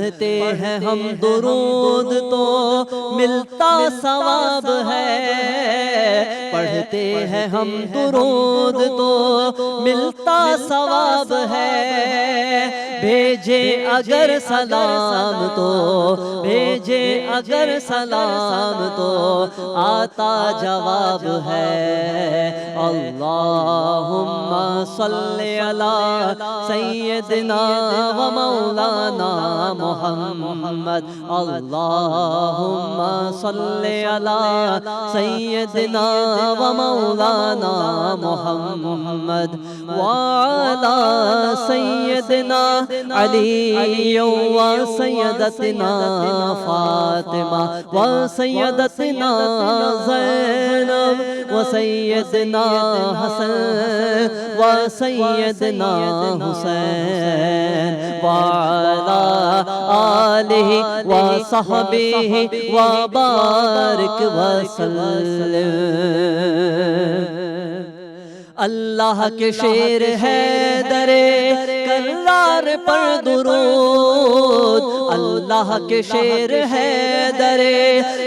پڑھتے ہیں ہم درود تو ملتا ثواب ہے، پڑھتے ہیں ہم درود تو ملتا ثواب ہے، بھیجے اگر سلام تو بھیجے اگر سلام تو آتا جواب ہے۔ اللہم صلی علی سیدنا و مولانا محمد، اللہم صلی علی سیدنا و مولانا محمد وعلی سیدنا علی و سیدتنا فاطمہ و سیدتنا زینب و سیدنا حسن و سیدنا حسین وعلی آلہ و صحبہ و بارک وسلم۔ اللہ کے شیر حیدر کرار پر درود، اللہ کے شیر حیدر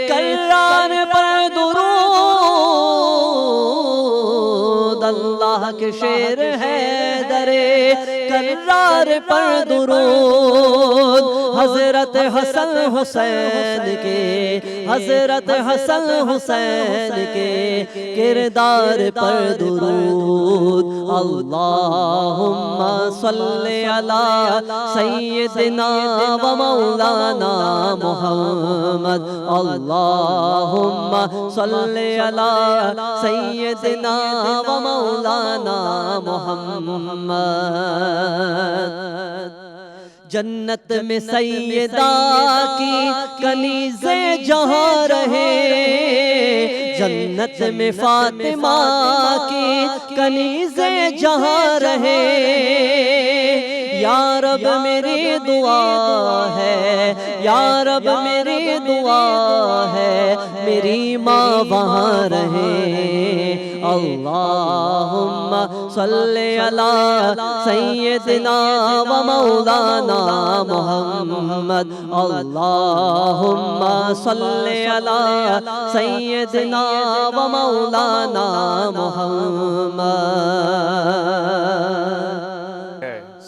کرار پر درود، اللہ کے شیر حیدر کرار پر درود، حضرت حسن حسین کے حضرت حسن حسین کے کردار پر درود۔ اللہم صلی علی سیدنا و مولانا محمد، اللہم صلی علی سیدنا و مولانا محمد۔ جنت میں سیدہ کی کنیزیں جہاں رہے، جنت میں فاطمہ کی کنیزیں جہاں رہے، یا رب میری دعا ہے، یا رب میری دعا ہے میری ماں وہاں رہے۔ اللہم صلی علی سیدنا و مولانا محمد، اللہم صلی علی سیدنا و مولانا محمد۔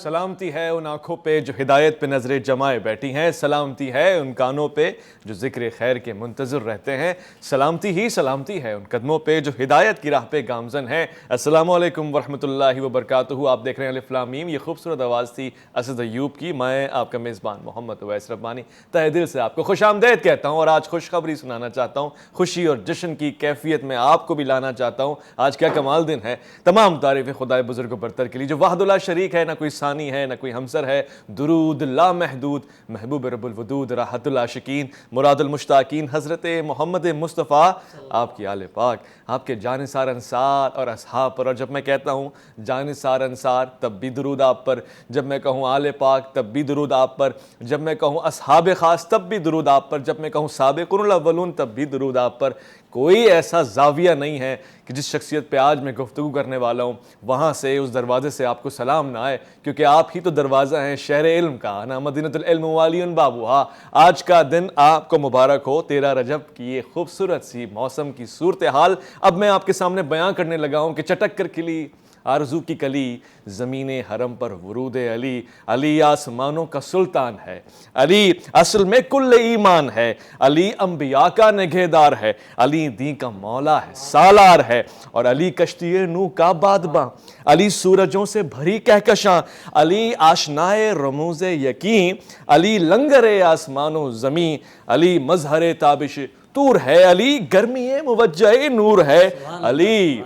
سلامتی ہے ان آنکھوں پہ جو ہدایت پہ نظریں جمائے بیٹھی ہیں، سلامتی ہے ان کانوں پہ جو ذکر خیر کے منتظر رہتے ہیں، سلامتی ہی سلامتی ہے ان قدموں پہ جو ہدایت کی راہ پہ گامزن ہیں۔ السلام علیکم ورحمۃ اللہ وبرکاتہ۔ آپ دیکھ رہے ہیں الف لام میم۔ یہ خوبصورت آواز تھی اسد ایوب کی۔ میں آپ کا میزبان محمد اویس ربانی تہہ دل سے آپ کو خوش آمدید کہتا ہوں، اور آج خوشخبری سنانا چاہتا ہوں، خوشی اور جشن کی کیفیت میں آپ کو بھی لانا چاہتا ہوں۔ آج کیا کمال دن ہے، تمام تعریف خدائے بزرگ و برتر کے لیے جو وحدہ لا شریک ہے، نہ کوئی ثانی ہے نہ کوئی ہمسر ہے۔ درود لا محدود محبوب رب الودود راحت العاشقین مراد المشتاقین حضرت محمد مصطفیٰ، آپ کی آل پاک، آپ کے جانثار انصار اور اصحاب پر۔ اور جب میں کہتا ہوں جانثار انصار تب بھی درود آپ پر، جب میں کہوں آل پاک تب بھی درود آپ پر، جب میں کہوں اصحاب خاص تب بھی درود آپ پر، جب میں کہوں سابقون الاولون تب بھی درود آپ پر۔ کوئی ایسا زاویہ نہیں ہے کہ جس شخصیت پہ آج میں گفتگو کرنے والا ہوں وہاں سے اس دروازے سے آپ کو سلام نہ آئے، کیونکہ آپ ہی تو دروازہ ہیں شہر علم کا۔ انا مدینۃ العلم والی بابوہا۔ آج کا دن آپ کو مبارک ہو۔ 13 رجب کی یہ خوبصورت سی موسم کی صورتحال اب میں آپ کے سامنے بیان کرنے لگا ہوں کہ چٹک کر کھلی آرزو کی کلی، زمین حرم پر ورود علی، علی آسمانوں کا سلطان ہے، علی اصل میں کل ایمان ہے، علی انبیاء کا نگہدار ہے، علی دین کا مولا ہے، سالار ہے، اور علی کشتی نوح کا بادباں، علی سورجوں سے بھری کہکشاں، علی آشنائے رموز یقین، علی لنگر آسمان و زمین، علی مظہر تابش طور ہے، علی گرمی موجہ نور ہے، علی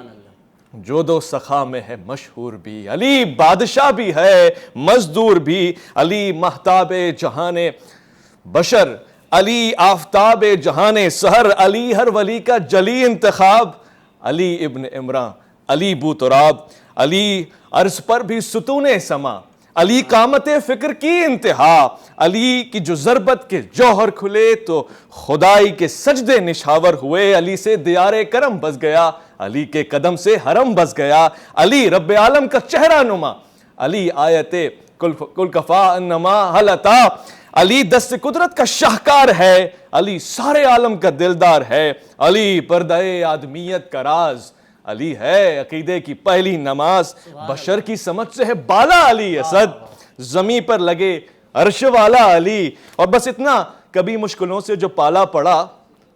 جود و سخا میں ہے مشہور بھی، علی بادشاہ بھی ہے مزدور بھی، علی مہتاب جہان بشر، علی آفتاب جہان سحر، علی ہر ولی کا جلی انتخاب، علی ابن عمران، علی بو تراب، علی عرض پر بھی ستون سما، علی قامت فکر کی انتہا، علی کی جو ضربت کے جوہر کھلے تو خدائی کے سجدے نشاور ہوئے، علی سے دیار کرم بس گیا، علی کے قدم سے حرم بس گیا، علی رب عالم کا چہرہ نما، علی آیت کل کفا انما حلتا، علی دست قدرت کا شاہکار ہے، علی سارے عالم کا دلدار ہے، علی پردہ آدمیت کا راز، علی ہے عقیدے کی پہلی نماز، بشر کی سمجھ سے ہے بالا علی اسد، زمین پر لگے عرش والا علی، اور بس اتنا کبھی مشکلوں سے جو پالا پڑا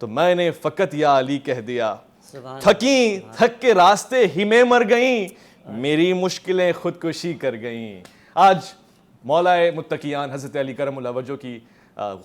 تو میں نے فقط یا علی کہہ دیا، تھک کے راستے ہی میں مر گئیں، میری مشکلیں خودکشی کر گئیں۔ آج مولا متقیان حضرت علی کرم اللہ وجہ کی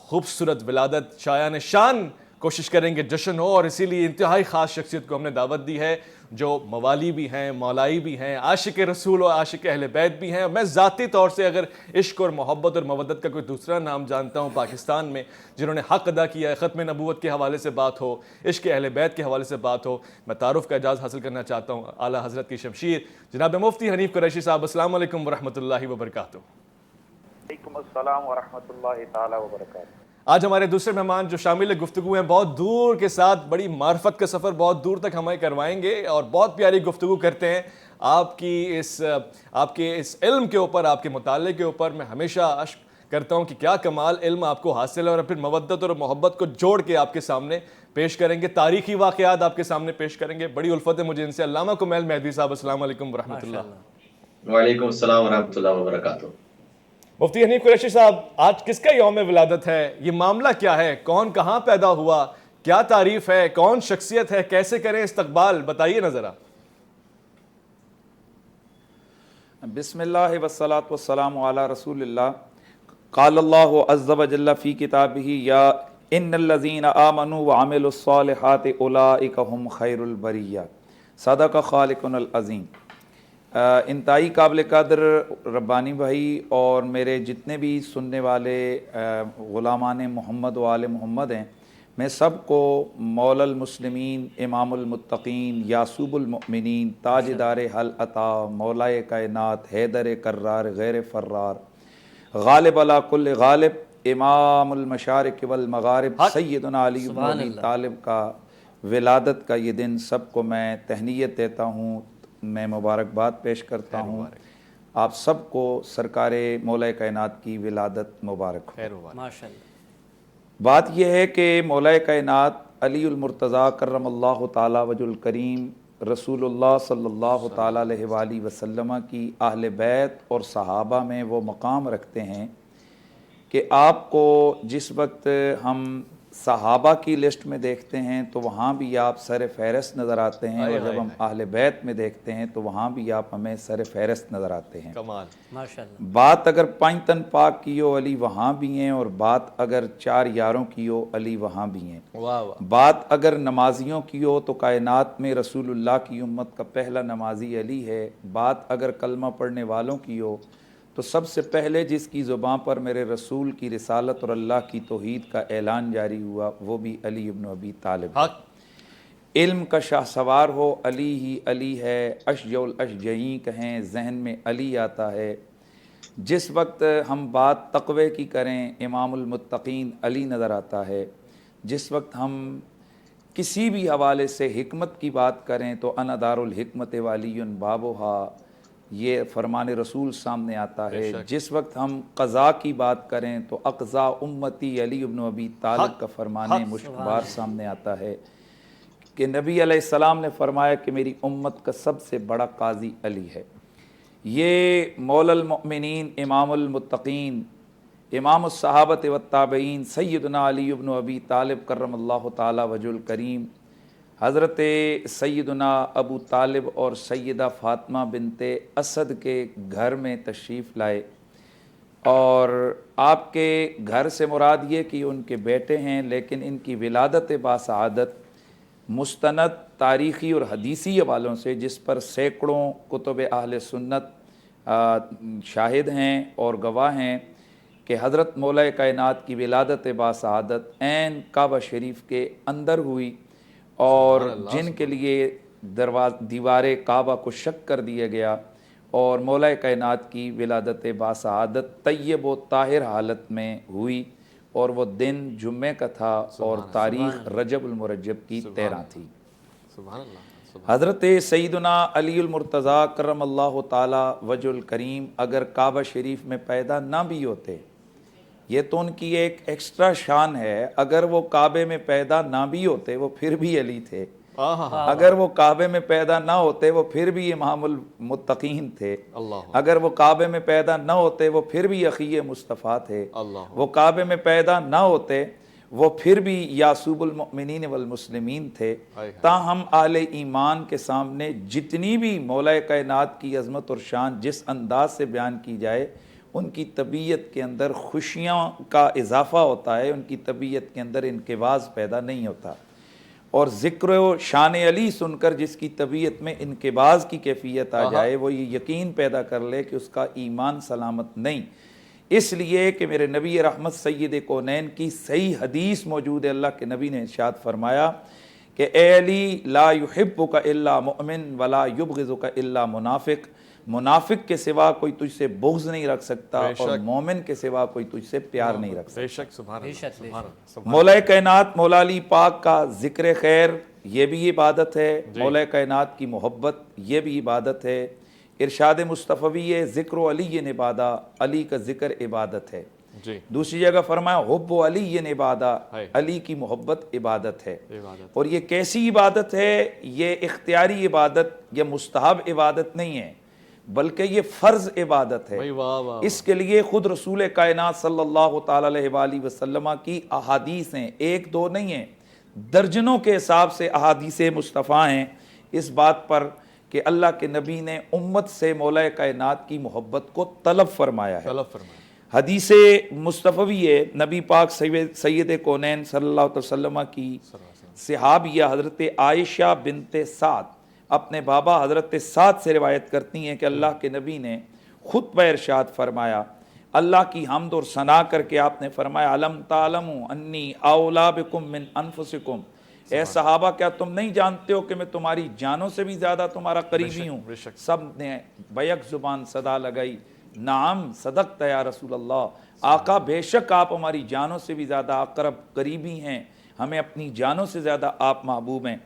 خوبصورت ولادت شایان شان کوشش کریں گے جشن ہو، اور اسی لیے انتہائی خاص شخصیت کو ہم نے دعوت دی ہے جو موالی بھی ہیں، مولائی بھی ہیں، عاشق رسول و عاشق اہل بیت بھی ہیں۔ میں ذاتی طور سے اگر عشق اور محبت اور مودت کا کوئی دوسرا نام جانتا ہوں پاکستان میں جنہوں نے حق ادا کیا ہے، ختم نبوت کے حوالے سے بات ہو، عشق اہل بیت کے حوالے سے بات ہو، میں تعارف کا اعزاز حاصل کرنا چاہتا ہوں اعلیٰ حضرت کی شمشیر جناب مفتی حنیف قریشی صاحب۔ السلام علیکم ورحمۃ اللہ وبرکاتہ۔ وعلیکم السلام ورحمۃ اللہ تعالی وبرکاتہ۔ آج ہمارے دوسرے مہمان جو شامل گفتگو ہیں بہت دور کے ساتھ بڑی معرفت کا سفر بہت دور تک ہمیں کروائیں گے اور بہت پیاری گفتگو کرتے ہیں آپ کے اس علم کے اوپر، آپ کے مطالعے کے اوپر۔ میں ہمیشہ عشق کرتا ہوں کہ کیا کمال علم آپ کو حاصل ہے، اور پھر مودت اور محبت کو جوڑ کے آپ کے سامنے پیش کریں گے، تاریخی واقعات آپ کے سامنے پیش کریں گے۔ بڑی الفت ہے مجھے ان سے۔ علامہ کمیل مہدی صاحب، السلام علیکم ورحمۃ اللہ۔ وعلیکم السلام ورحمۃ اللہ وبرکاتہ۔ مفتی حنیف قریشی صاحب، آج کس کا یوم ولادت ہے؟ یہ معاملہ کیا ہے؟ کون کہاں پیدا ہوا؟ کیا تعریف ہے؟ کون شخصیت ہے؟ کیسے کریں استقبال؟ بتائیے نا ذرا۔ بسم اللہ والصلاة والسلام علی رسول اللہ۔ قال اللہ عز وجل فی کتابہ یا ان الذین آمنوا وعملوا الصالحات اولئک هم خیر البریہ۔ صدق خالقنا العظیم۔ انتہائی قابل قدر ربانی بھائی اور میرے جتنے بھی سننے والے غلامان محمد و آل محمد ہیں، میں سب کو مولا المسلمین، امام المتقین، یاسوب المؤمنین، تاجدار حل عطا، مولا کائنات، حیدر کرار غیر فرار، غالب علی کل غالب، امام المشارق والمغارب، سیدنا علی بن ابی طالب کا ولادت کا یہ دن سب کو میں تہنیت دیتا ہوں، میں مبارکباد پیش کرتا ہوں۔ آپ سب کو سرکار مولا کائنات کی ولادت مبارک ہو۔ بات یہ ہے کہ مولا کائنات علی المرتضیٰ کرم اللہ تعالی وجہ الکریم رسول اللہ صلی اللہ تعالی علیہ وآلہ وسلم کی اہل بیت اور صحابہ میں وہ مقام رکھتے ہیں کہ آپ کو جس وقت ہم صحابہ کی لسٹ میں دیکھتے ہیں تو وہاں بھی آپ سر فہرست نظر آتے ہیں، اور جب ہم اہل بیت میں دیکھتے ہیں تو وہاں بھی آپ ہمیں سر فہرست نظر آتے ہیں۔ بات اگر پانچ تن پاک کی ہو علی وہاں بھی ہیں، اور بات اگر چار یاروں کی ہو علی وہاں بھی ہیں۔ بات اگر نمازیوں کی ہو تو کائنات میں رسول اللہ کی امت کا پہلا نمازی علی ہے۔ بات اگر کلمہ پڑھنے والوں کی ہو تو سب سے پہلے جس کی زبان پر میرے رسول کی رسالت اور اللہ کی توحید کا اعلان جاری ہوا وہ بھی علی ابن ابی طالب۔ علم کا شاہ سوار ہو علی ہی علی ہے، اشجع الاشجعین کہیں ذہن میں علی آتا ہے۔ جس وقت ہم بات تقوی کی کریں امام المتقین علی نظر آتا ہے۔ جس وقت ہم کسی بھی حوالے سے حکمت کی بات کریں تو انا دار الحکمت وعلی بابھا، یہ فرمان رسول سامنے آتا ہے۔ جس وقت ہم قضاء کی بات کریں تو اقضاء امتی علی ابن ابی طالب کا فرمان مشکبار سامنے آتا ہے کہ نبی علیہ السلام نے فرمایا کہ میری امت کا سب سے بڑا قاضی علی ہے۔ یہ مولا المؤمنین، امام المتقین، امام الصحابۃ والتابعین، سیدنا علی ابن ابی طالب کرم اللہ تعالی وجہ الکریم، حضرت سیدنا ابو طالب اور سیدہ فاطمہ بنت اسد کے گھر میں تشریف لائے، اور آپ کے گھر سے مراد یہ کہ ان کے بیٹے ہیں، لیکن ان کی ولادت باسعادت مستند تاریخی اور حدیثی حوالوں سے جس پر سینکڑوں کتب اہل سنت شاہد ہیں اور گواہ ہیں کہ حضرت مولا کائنات کی ولادت باسعادت عین کعبہ شریف کے اندر ہوئی، اور جن کے لیے دیوار کعبہ کو شق کر دیا گیا، اور مولا کائنات کی ولادت باسعادت طیب و طاہر حالت میں ہوئی، اور وہ دن جمعے کا تھا اور تاریخ رجب المرجب کی 13 تھی۔ حضرت سیدنا علی المرتضیٰ کرم اللہ تعالی وجہ الکریم اگر کعبہ شریف میں پیدا نہ بھی ہوتے یہ تو ان کی ایک ایکسٹرا شان ہے. اگر وہ کعبے میں پیدا نہ بھی ہوتے وہ پھر بھی علی تھے. اگر وہ کعبے میں پیدا نہ ہوتے وہ پھر بھی امام المتقین تھے. اگر وہ کعبے میں پیدا نہ ہوتے وہ پھر بھی اخی مصطفیٰ تھے. وہ کعبے میں پیدا نہ ہوتے وہ پھر بھی یعصوب المؤمنین والمسلمین تھے. تاہم اہل ایمان کے سامنے جتنی بھی مولا کائنات کی عظمت اور شان جس انداز سے بیان کی جائے ان کی طبیعت کے اندر خوشیاں کا اضافہ ہوتا ہے, ان کی طبیعت کے اندر انقباض پیدا نہیں ہوتا. اور ذکر و شان علی سن کر جس کی طبیعت میں انقباض کی کیفیت آ جائے وہ یہ یقین پیدا کر لے کہ اس کا ایمان سلامت نہیں. اس لیے کہ میرے نبی رحمت سید کونین کی صحیح حدیث موجود ہے. اللہ کے نبی نے ارشاد فرمایا کہ اے علی لا یحبک الا مؤمن ولا یبغضک الا منافق. منافق کے سوا کوئی تجھ سے بغض نہیں رکھ سکتا اور مومن کے سوا کوئی تجھ سے پیار نہیں رکھ سکتا. بے شک سبحان اللہ. مولا کائنات مولا علی پاک کا ذکر خیر یہ بھی عبادت ہے. مولا کائنات کی محبت یہ بھی عبادت ہے. ارشاد مصطفی ہے ذکر علی عبادہ, علی کا ذکر عبادت ہے. دوسری جگہ فرمایا حب علی عبادہ, علی کی محبت عبادت ہے. اور یہ کیسی عبادت ہے؟ یہ اختیاری عبادت یا مستحب عبادت نہیں ہے بلکہ یہ فرض عبادت ہے. اس کے لیے خود رسول کائنات صلی اللہ تعالی علیہ وآلہ وسلم کی احادیث ہیں, ایک دو نہیں ہیں, درجنوں کے حساب سے احادیث مصطفیٰ ہیں اس بات پر کہ اللہ کے نبی نے امت سے مولا کائنات کی محبت کو طلب فرمایا ہے. حدیث مصطفی ہے نبی پاک سید کونین صلی اللہ علیہ وسلم کی صحابیہ حضرت عائشہ بنت سعد اپنے بابا حضرت سعد سے روایت کرتی ہیں کہ اللہ کے نبی نے خطبہ ارشاد فرمایا, اللہ کی حمد اور ثنا کر کے آپ نے فرمایا علم تعلموا انی اولا بکم من انفسکم. اے صحابہ کیا تم نہیں جانتے ہو کہ میں تمہاری جانوں سے بھی زیادہ تمہارا قریبی ہوں؟ سب نے بیک زبان صدا لگائی نعم صدقت یا رسول اللہ. آقا بے شک آپ ہماری جانوں سے بھی زیادہ اقرب قریبی ہیں, ہمیں اپنی جانوں سے زیادہ آپ محبوب ہیں.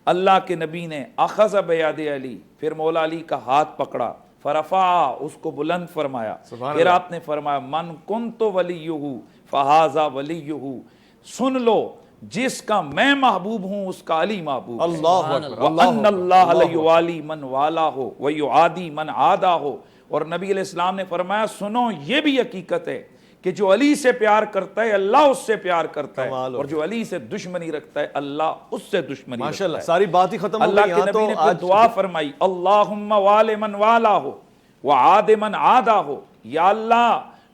اللہ کے نبی نے اخذ بیاد علی, پھر مولا علی کا ہاتھ پکڑا, فرفع اس کو بلند فرمایا. پھر آپ نے فرمایا من کنت ولیہ فہذا ولیہ, سن لو جس کا میں محبوب ہوں اس کا علی محبوب ہے. وَأَنَّ اللَّهَ لَيُوَالِي مَنْ وَالَاهُ وَيُعَادِي مَنْ عَادَاهُ. اور نبی علیہ السلام نے فرمایا سنو یہ بھی حقیقت ہے کہ جو علی سے پیار کرتا ہے اللہ اس سے پیار کرتا ہے, اور جو علی سے دشمنی رکھتا ہے اللہ اس سے دشمنی رکھتا ہے. ماشاءاللہ ساری بات ہی ختم ہو گئی. اللہ کے نبی نے پھر دعا فرمائی اللہم وَالِ مَنْ وَالَاهُ وَعَادِ مَنْ عَادَاهُ. یا اللہ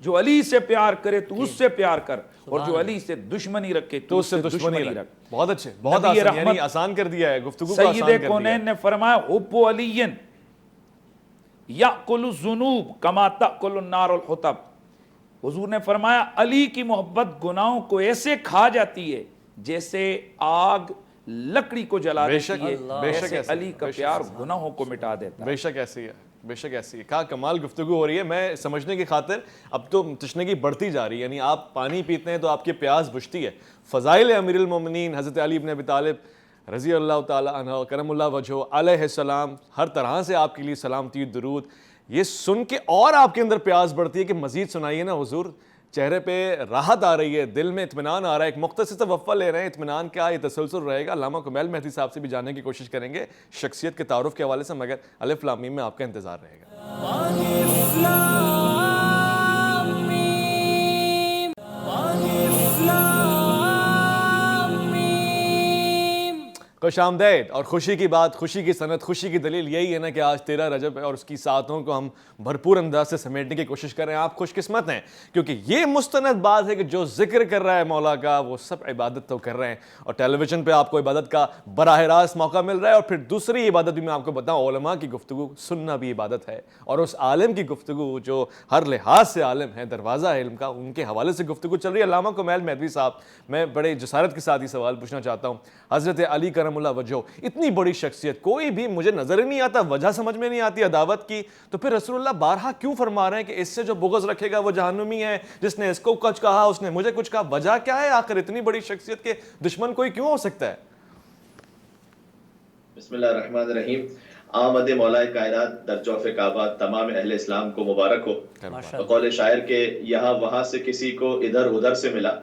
جو علی سے پیار کرے تو اس سے پیار کر, اور جو علی سے دشمنی رکھے تو اس سے دشمنی رکھ. بہت اچھے, بہت آسان, یعنی آسان کر دیا ہے گفتگو کو. سید کونین نے فرمایا حب علی یأکل الذنوب کما تأکل النار الحطب. حضور نے فرمایا علی کی محبت گناہوں کو ایسے کھا جاتی ہے جیسے آگ لکڑی کو جلا دیتی ہے, ایسے علی کا پیار گناہوں کو مٹا دیتا ہے. بے شک ایسی ہے, بے شک ایسی ہے. کہا کمال گفتگو ہو رہی ہے. میں سمجھنے کی خاطر اب تو تشنگی بڑھتی جا رہی ہے, یعنی آپ پانی پیتے ہیں تو آپ کی پیاس بجھتی ہے. فضائل امیر المومنین حضرت علی بن ابی طالب رضی اللہ تعالی عنہ کرم اللہ وجہہ علیہ السلام, ہر طرح سے آپ کے لیے سلامتی درود. یہ سن کے اور آپ کے اندر پیاس بڑھتی ہے کہ مزید سنائیے نا حضور. چہرے پہ راحت آ رہی ہے, دل میں اطمینان آ رہا ہے. ایک مختصر سا وقفہ لے رہے ہیں, اطمینان کا یہ تسلسل رہے گا. علامہ کمیل مہدی صاحب سے بھی جاننے کی کوشش کریں گے شخصیت کے تعارف کے حوالے سے, مگر الف لام میم میں آپ کا انتظار رہے گا. خوش آمدید. اور خوشی کی بات, خوشی کی صنعت, خوشی کی دلیل یہی ہے نا کہ آج 13 رجب ہے اور اس کی ساعتوں کو ہم بھرپور انداز سے سمیٹنے کی کوشش کر رہے ہیں. آپ خوش قسمت ہیں کیونکہ یہ مستند بات ہے کہ جو ذکر کر رہا ہے مولا کا وہ سب عبادت تو کر رہے ہیں, اور ٹیلی ویژن پہ آپ کو عبادت کا براہ راست موقع مل رہا ہے. اور پھر دوسری عبادت بھی میں آپ کو بتاؤں, علماء کی گفتگو سننا بھی عبادت ہے, اور اس عالم کی گفتگو جو ہر لحاظ سے عالم ہے, دروازہ ہے علم کا, ان کے حوالے سے گفتگو چل رہی ہے. علامہ کمیل مہدوی صاحب, میں بڑے جسارت کے ساتھ یہ سوال پوچھنا چاہتا ہوں. حضرت علی کرم اللہ وجہہ اتنی بڑی شخصیت, کوئی بھی مجھے نظر ہی نہیں آتا, وجہ سمجھ میں نہیں آتی عداوت کی, تو پھر رسول اللہ بارہا کیوں فرما رہے ہیں کہ اس سے جو بغض رکھے گا وہ جہنمی ہے, جس نے اس کو کچھ کہا اس نے مجھے کچھ کہا. وجہ کیا ہے آخر؟ اتنی بڑی شخصیت کے دشمن کوئی کیوں ہو سکتا ہے؟ بسم اللہ الرحمن الرحیم. آمد مولا کائنات در جوف کعبہ تمام اہل اسلام کو مبارک ہو۔ بقول شاعر کے یہاں وہاں سے کسی کو ادھر ادھر سے ملا،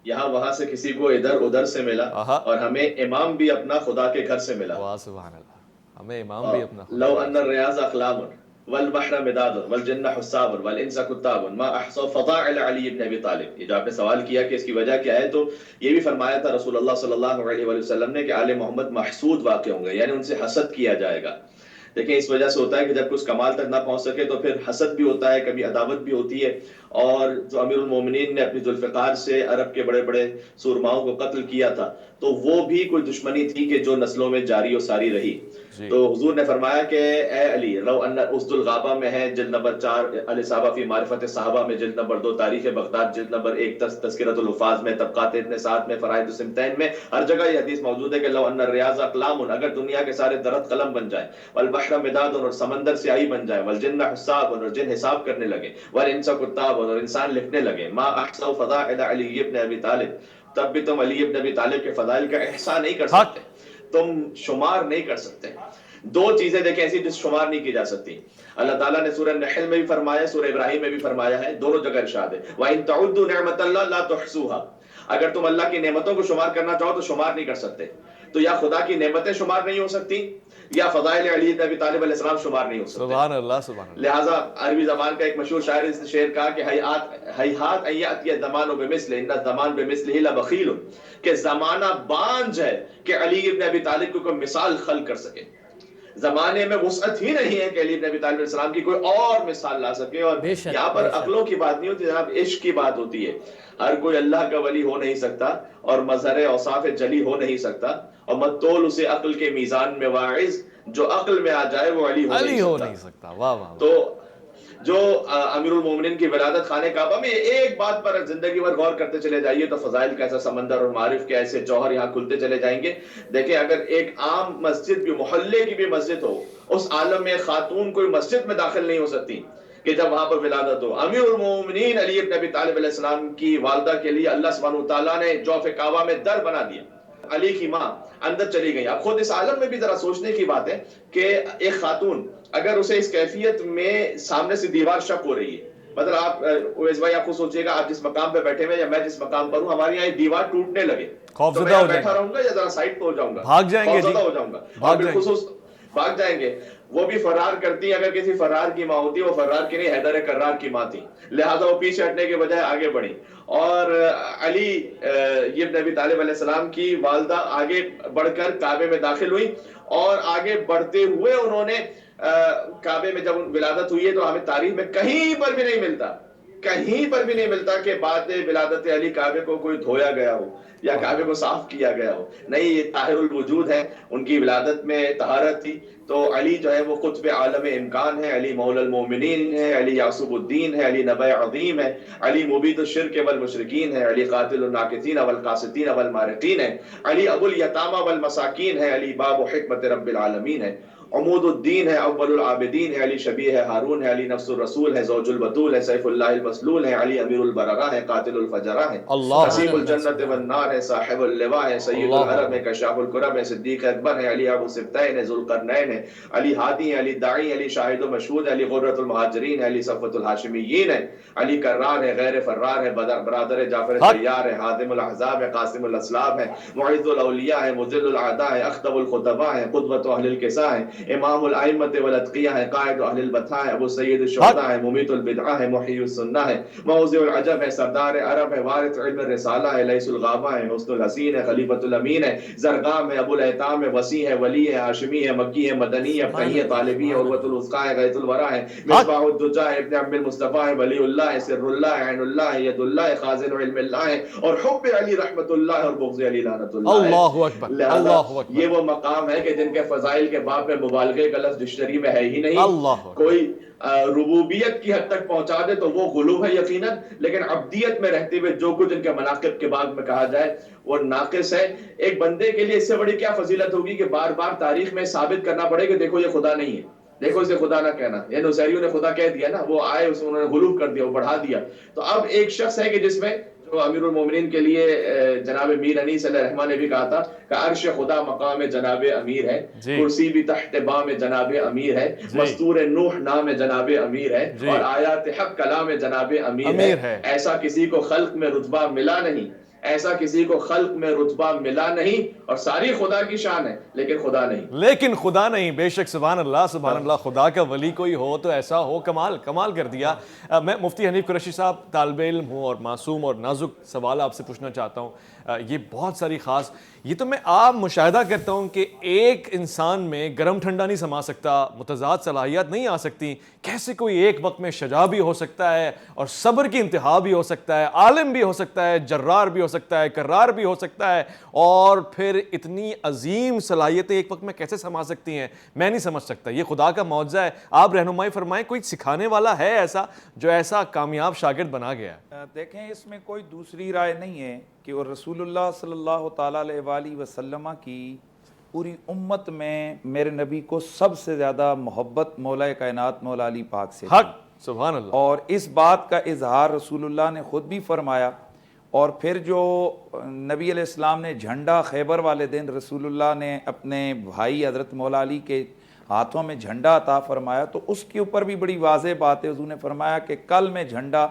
یہاں وہاں سے کسی کو ادھر ادھر سے ملا، اور ہمیں امام بھی اپنا خدا کے گھر سے ملا۔ واہ سبحان اللہ، ہمیں امام بھی اپنا خدا لو ان الریاض اقلام والبحر مداد والجن حساب والانس کتاب ما احصوا فضائل علی بن ابی طالب۔ یہ جو آپ نے سوال کیا کہ اس کی وجہ کیا ہے، تو یہ بھی فرمایا تھا رسول اللہ صلی اللہ علیہ وآلہ وسلم نے کہ آل محمد محسود واقع ہوں گے، یعنی ان سے حسد کیا جائے گا۔ دیکھیں اس وجہ سے ہوتا ہے کہ جب کچھ کمال تک نہ پہنچ سکے تو پھر حسد بھی ہوتا ہے، کبھی عداوت بھی ہوتی ہے۔ اور جو امیر المومنین نے اپنی ذوالفقار سے عرب کے بڑے بڑے سورماؤں کو قتل کیا تھا، تو وہ بھی کوئی دشمنی تھی کہ جو نسلوں میں جاری و ساری رہی۔ تو حضور نے فرمایا کہ اے علی، لو ان اسد الغابہ میں ہے جلد نمبر 4، الاصابہ فی معرفت صحابہ میں جلد نمبر 2، تاریخ بغداد جلد نمبر 1، تذکرۃ الحفاظ میں، طبقات ابن سعد میں، فرائض السمتین میں، ہر جگہ یہ حدیث موجود ہے کہ لو ان الریاض اقلام، اگر دنیا کے سارے درخت قلم بن جائے، والبحر مداد، اور سمندر سیاہی بن جائے، والجن حساب، اور جن حساب کرنے لگے، والانس کتاب، اور انسان لکھنے لگے، ما احصوا فضائل علی ابن ابی طالب، تب بھی تم علی ابن ابی طالب کے فضائل کا احصاء نہیں کر سکتے، تم شمار نہیں کر سکتے۔ دو چیزیں دیکھیں ایسی جس شمار نہیں کی جا سکتی۔ اللہ تعالیٰ نے سورہ نحل میں بھی فرمایا، سورہ ابراہیم میں بھی فرمایا ہے، دونوں جگہ ارشاد ہے وَإِن تَعُدُّوا نِعْمَةَ اللَّهِ لَا تُحْصُوهَا۔ اگر تم اللہ کی نعمتوں کو شمار کرنا چاہو تو شمار نہیں کر سکتے۔ تو یا خدا کی نعمتیں شمار نہیں ہو سکتی، یا فضائل علی بن ابی طالب علیہ السلام شمار نہیں ہو سکتے۔ سبحان اللہ سبحان اللہ۔ لہٰذا عربی زبان کا ایک مشہور شاعر اس نے شعر کہا کہ ہیہات ان یأتی الزمان بمثلہ ان الزمان بمثلہ لبخیل، کہ زمانہ بانجھ ہے کہ علی بن ابی طالب کو کوئی مثال خلق کر سکے۔ زمانے میں وسعت ہی نہیں ہے کہ علی بن ابی طالب علیہ السلام کی کوئی اور مثال لا سکے۔ اور یہاں پر عقلوں کی بات نہیں ہوتی جناب، عشق کی بات ہوتی ہے۔ ہر کوئی اللہ کا ولی ہو نہیں سکتا، اور مظہر اوصاف جلی ہو نہیں سکتا، اور مت تول اسے عقل کے میزان میں واعظ، جو عقل میں آ جائے وہ علی ہو نہیں سکتا۔ واہ واہ۔ تو جو امیر المومنین کی ولادت خانہ کعبہ میں، ایک بات پر زندگی بھر غور کرتے چلے جائیے تو فضائل کا ایسا سمندر اور معارف کے ایسے جوہر یہاں کھلتے چلے جائیں گے۔ دیکھیں اگر ایک عام مسجد بھی، محلے کی بھی مسجد ہو، اس عالم میں خاتون کوئی مسجد میں داخل نہیں ہو سکتی کہ جب وہاں پر ولادت ہو۔ امیر المومنین علی بن ابی طالب علیہ السلام کی والدہ کے لیے اللہ سبحانہ وتعالیٰ نے جوف کعبہ میں در بنا دیا۔ علی کی ماں اندر چلی گئی۔ اب خود اس عالم میں بھی ذرا سوچنے کی بات ہے کہ ایک خاتون اگر اسے اس کیفیت میں سامنے سے دیوار شک ہو رہی ہے، مطلب آپ اویس بھائی آپ کو سوچیے گا، آپ جس مقام پہ بیٹھے ہوئے یا میں جس مقام پر ہوں، ہمارے یہاں دیوار ٹوٹنے لگے، تو میں بیٹھا رہوں گا یا ذرا سائڈ پہ ہو جاؤں گا؟ بھاگ جائیں گے، ہو جاؤں گا، اور بالخصوص بھاگ جائیں گے۔ وہ بھی فرار کرتی ہیں، اگر کسی فرار کی ماں ہوتی، وہ فرار کی نہیں، حیدر کرار کی ماں تھی، لہٰذا وہ پیچھے ہٹنے کے بجائے آگے بڑھی۔ اور علی ابن ابی طالب علیہ السلام کی والدہ آگے بڑھ کر کعبے میں داخل ہوئی، اور آگے بڑھتے ہوئے انہوں نے کعبے میں جب ولادت ہوئی ہے تو ہمیں تاریخ میں کہیں پر بھی نہیں ملتا، کہیں پر بھی نہیں ملتا کہ بعد ولادت علی کعبے کو کوئی دھویا گیا ہو یا کعبے کو صاف کیا گیا ہو۔ نہیں، یہ طاہر الوجود ہے، ان کی ولادت میں طہارت تھی۔ تو علی جو ہے وہ قطب عالم امکان ہے، علی مولا المومنین ہے، علی یعصب الدین ہے، علی نبی عظیم ہے، علی مبید الشرک والمشرکین ہے، علی قاتل الناکثین والقاسطین والمارقین ہے، علی ابو الیتامى والمساکین ہے، علی باب حکمت رب العالمین ہے، عمود الدین ہے، اول العابدین ہے، علی شبیہ ہارون ہے، علی نفس الرسول ہے، زوج البتول ہے، سیف اللہ المسلول ہے، علی امیر البررہ ہے، قاتل الفجرہ ہے، نصیب الجنت والنار ہے، صاحب اللواء ہے، سید العرب ہے، کشاف الکرب ہے، صدیق اکبر ہے، علی ابو سبتین ہے، ذوالقرنین ہے، علی ہادی ہے، علی داعی، علی شاہد و مشہود ہے، علی غرۃ المہاجرین ہے، علی صفوۃ الہاشمیین ہے، علی کرار ہے، غیر فرار ہے، برادر جعفر طیار ہے، ہادم الاحزاب ہے، قاسم الاسلاب ہے، معز الاولیاء ہے، مذل الاعداء ہے، اخطب الخطباء ہے، قدوۃ اہل الکساء ہے، امام الائمۃ والاتقیاء ہے، قائد اہل البتھاء ہے، ابو سید الشہداء ہے، ممیت البدعہ ہے، محیی السنہ ہے، موضع العجب ہے، سردار عرب ہے، وارث علم الرسالہ ہے، لیث الغابہ ہے، حسن الحسین ہے، خلیفۃ الامین ہے، زرگام ہے، ابو الایتام ہے، وسیع ہے، ولی ہے، ہاشمی ہے، مکی ہے، مدنی ہے، فقیہ ہے، طالبی ہے، عروۃ الوثقیٰ ہے، غیث الورا ہے، مصباح الدجا ہے، ابن عم المصطفیٰ ہے، ولی اللہ ہے، سر اللہ ہے، عین اللہ ہے، ید اللہ ہے، خازن علم اللہ ہے، اور حب علی رحمت اللہ ہے، اور بغض علی لعنت اللہ ہے۔ اللہ اکبر، اللہ اکبر۔ یہ وہ مقام ہے کہ جن کے فضائل کے باب میں مبالغے کا لفظ ڈکشنری میں ہے ہی نہیں۔ کوئی ربوبیت کی حد تک پہنچا دے تو وہ غلو ہے یقیناً، لیکن عبدیت میں رہتے ہوئے جو کچھ ان کے مناقب کے باب میں کہا جائے وہ ناقص ہے۔ ایک بندے کے لیے اس سے بڑی کیا فضیلت ہوگی کہ بار بار تاریخ میں ثابت کرنا پڑے کہ دیکھو یہ خدا نہیں ہے، دیکھو اسے خدا نہ کہنا، یہ نصیریوں نے خدا کہہ دیا نا، وہ آئے انہوں نے غلو کر دیا، وہ بڑھا دیا۔ تو اب ایک شخص ہے کہ جس میں تو امیر المومنین کے لیے جناب میر انیس علیہ الرحمہ نے بھی کہا تھا کہ عرش خدا مقام جناب امیر ہے، کرسی بھی تحت بام جناب امیر ہے، مستور نوح نام جناب امیر ہے، اور آیات حق کلام جناب امیر ہے۔ ایسا کسی کو خلق میں رتبہ ملا نہیں، ایسا کسی کو خلق میں رتبہ ملا نہیں، اور ساری خدا کی شان ہے لیکن خدا نہیں، لیکن خدا نہیں۔ بے شک، سبحان اللہ سبحان اللہ، خدا کا ولی کوئی ہو تو ایسا ہو، کمال کر دیا۔ میں مفتی حنیف قریشی صاحب طالب علم ہوں اور معصوم اور نازک سوال آپ سے پوچھنا چاہتا ہوں۔ یہ بہت ساری خاص، یہ تو میں عام مشاہدہ کرتا ہوں کہ ایک انسان میں گرم ٹھنڈا نہیں سما سکتا، متضاد صلاحیت نہیں آ سکتی، کیسے کوئی ایک وقت میں شجاع بھی ہو سکتا ہے اور صبر کی انتہا بھی ہو سکتا ہے، عالم بھی ہو سکتا ہے، جرار بھی ہو سکتا ہے، کرار بھی ہو سکتا ہے، اور پھر اتنی عظیم صلاحیتیں ایک وقت میں کیسے سما سکتی ہیں، میں نہیں سمجھ سکتا۔ یہ خدا کا معجزہ ہے۔ آپ رہنمائی فرمائیں، کوئی سکھانے والا ہے ایسا جو ایسا کامیاب شاگرد بنا گیا ہے؟ دیکھیں، اس میں کوئی دوسری رائے نہیں ہے کہ وہ رسول اللہ صلی اللہ تعالیٰ علیہ وآلہ وسلم کی پوری امت میں میرے نبی کو سب سے زیادہ محبت مولا کائنات مولا علی پاک سے تھی۔ حق، سبحان اللہ۔ اور اس بات کا اظہار رسول اللہ نے خود بھی فرمایا، اور پھر جو نبی علیہ السلام نے جھنڈا خیبر والے دن رسول اللہ نے اپنے بھائی حضرت مولا علی کے ہاتھوں میں جھنڈا عطا فرمایا، تو اس کے اوپر بھی بڑی واضح بات ہے۔ حضور نے فرمایا کہ کل میں جھنڈا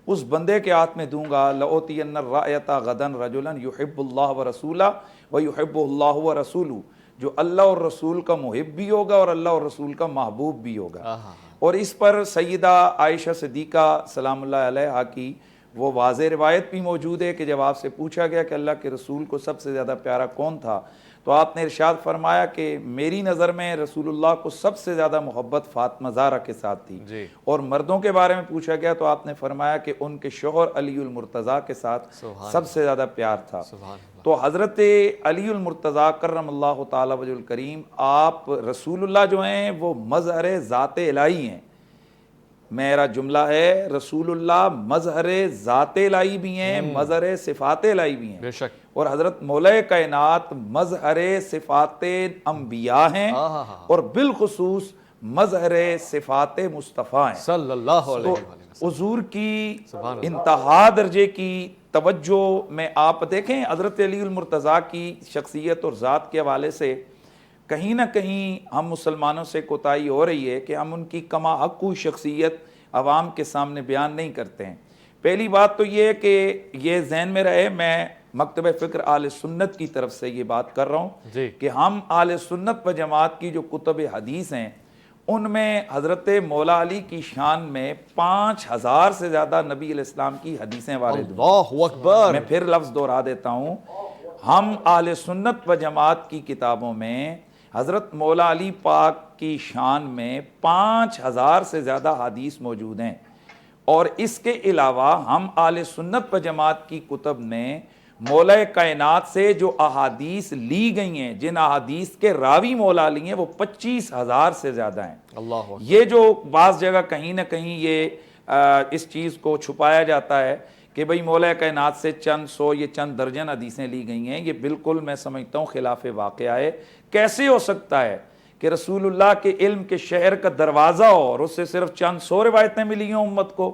اس بندے کے ہاتھ میں دوں گا، لَأُوتِيَنَّ الرَّائِيَةَ غَدًا رَجُلًا يُحِبُّ اللَّهَ وَرَسُولَهُ وَيُحِبُّهُ اللَّهُ وَرَسُولُهُ، جو اللہ اور رسول کا محب بھی ہوگا اور اللہ اور رسول کا محبوب بھی ہوگا۔ اور اس پر سیدہ عائشہ صدیقہ سلام اللہ علیہا کی وہ واضح روایت بھی موجود ہے کہ جب آپ سے پوچھا گیا کہ اللہ کے رسول کو سب سے زیادہ پیارا کون تھا، تو آپ نے ارشاد فرمایا کہ میری نظر میں رسول اللہ کو سب سے زیادہ محبت فاطمہ زہرا کے ساتھ تھی، اور مردوں کے بارے میں پوچھا گیا تو آپ نے فرمایا کہ ان کے شوہر علی المرتضیٰ کے ساتھ سب سے زیادہ پیار تھا۔ تو حضرت علی المرتضیٰ کرم اللہ تعالی وجہ الکریم، آپ رسول اللہ جو ہیں وہ مظہر ذات الہی ہیں۔ میرا جملہ ہے، رسول اللہ مظہر ذات الہی بھی ہیں، مظہر صفات الہی بھی ہیں، بے شک۔ اور حضرت مولا کائنات مظہر صفات انبیاء ہیں، اور بالخصوص مظہر صفات مصطفیٰ ہیں صلی اللہ علیہ وسلم۔ حضور کی انتہا درجے کی توجہ میں آپ دیکھیں، حضرت علی المرتضیٰ کی شخصیت اور ذات کے حوالے سے کہیں نہ کہیں ہم مسلمانوں سے کوتاہی ہو رہی ہے کہ ہم ان کی کما حق شخصیت عوام کے سامنے بیان نہیں کرتے ہیں۔ پہلی بات تو یہ ہے کہ یہ ذہن میں رہے، میں مکتب فکر اہل سنت کی طرف سے یہ بات کر رہا ہوں کہ ہم اہل سنت و جماعت کی جو کتب حدیث ہیں ان میں حضرت مولا علی کی شان میں 5000 سے زیادہ نبی علیہ السلام کی حدیثیں وارد ہیں۔ اللہ اکبر۔ میں پھر لفظ دوہرا دیتا ہوں، ہم اہل سنت و جماعت کی کتابوں میں حضرت مولا علی پاک کی شان میں 5000 سے زیادہ حدیث موجود ہیں، اور اس کے علاوہ ہم اہل سنت و جماعت کی کتب میں مولا کائنات سے جو احادیث لی گئی ہیں، جن احادیث کے راوی مولا علی ہیں، وہ 25000 سے زیادہ ہیں۔ اللہ یہ جو بعض جگہ کہیں نہ کہیں یہ اس چیز کو چھپایا جاتا ہے کہ بھئی مولا کائنات سے چند سو یہ چند درجن حدیثیں لی گئی ہیں، یہ بالکل میں سمجھتا ہوں خلاف واقعہ ہے۔ کیسے ہو سکتا ہے کہ رسول اللہ کے علم کے شہر کا دروازہ ہو اور اس سے صرف چند سو روایتیں ملی ہیں امت کو؟